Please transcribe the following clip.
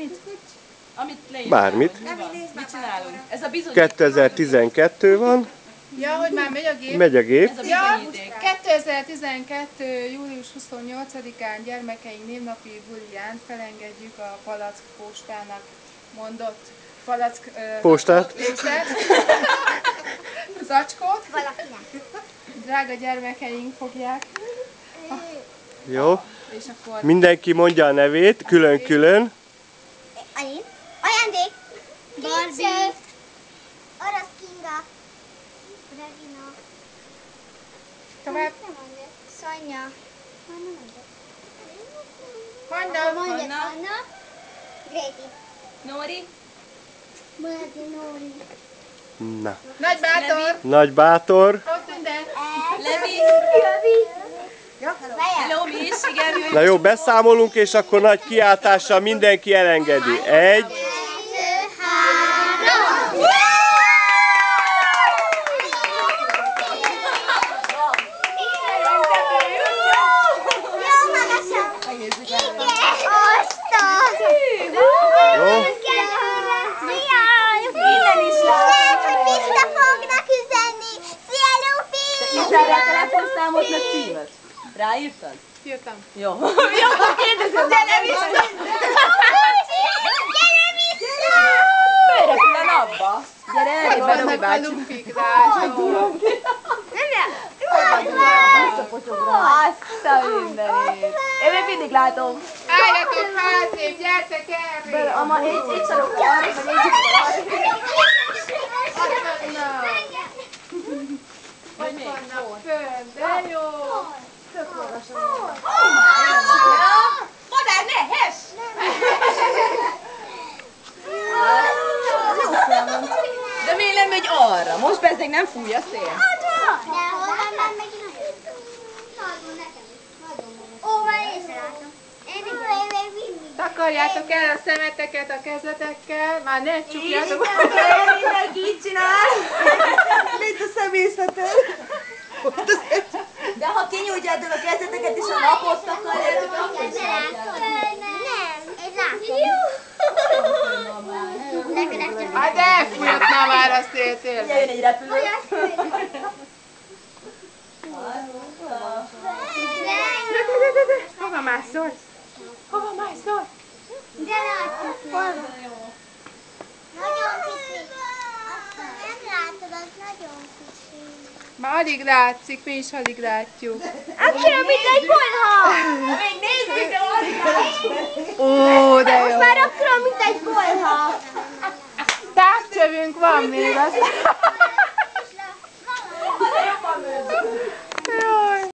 Mit? Amit leírtam, Bármit. Mit csinálunk? Ez a bizonyíték. 2012 van. Ja, hogy már megy a gép? Megy a gép. Ez a Ja, bizonyíték. 2012. július 28-án gyermekeink névnapi buliján felengedjük a Palack postának mondott palack Postát. zacskót. Valakinek. Drága gyermekeink fogják. Jó. És akkor Mindenki mondja a nevét, külön-külön. Alin. Ajándék. Barbie. Orosz Kinga. Regina. tovább. Nem mondja. Szanya. Hanna. Anna. Gréti. Nóri? Bárdi Nóri. Na. Nagy bátor. Nagy bátor. Ott minden. Levi? Vaja. Hello, mi is? Igen, jöjjön. Na jó, beszámolunk, és akkor nagy kiáltással mindenki elengedi. 1, 2, 3. Jó magasan. Igen. Osztod. jó? Innen is lehet, hogy vissza fognak üzenni. Szia, Lufi! Írtál rá telefonszámot, meg címet? Ráírtad? Írtam. Jó. Jó, akkor kérdezem. Gyere vissza! Gyere vissza! Félrepül a napba. Gyere, elég be, Robi Vannak a bácsi. lufik, drága. Azt a mindenét. Én még mindig látom. Álljatok hátrébb, gyertek erre! Ama, egy sarokkal arra, vagy egy Ott vannak fönn, de jó! Madár, ne, hes! De miért nem megy arra? Most bezzeg nem fúj a szél. De hol van már megint a hely? Nagyon nekem is. Ó, már észrelátom. Én még mindig. Takarjátok el a szemeteket a kezetekkel, már ne csukjátok. Mindenki így csinál. Mint a szemészeted. De ha kinyújtjátok a kezeteket és a napot takarjátok, akkor is Nem, én látom. Hát elfújott már a szél tényleg. jön egy repülő. Hova mászol? Hova mászol? De látjuk. Nagyon kicsi. Nem látod, az nagyon kicsi. Már alig látszik, mi is alig látjuk. Akkora, mint egy bolha! Még nézzük, de az Ó, de jó. Már akkora, mint egy bolha! Távcsövünk van még az.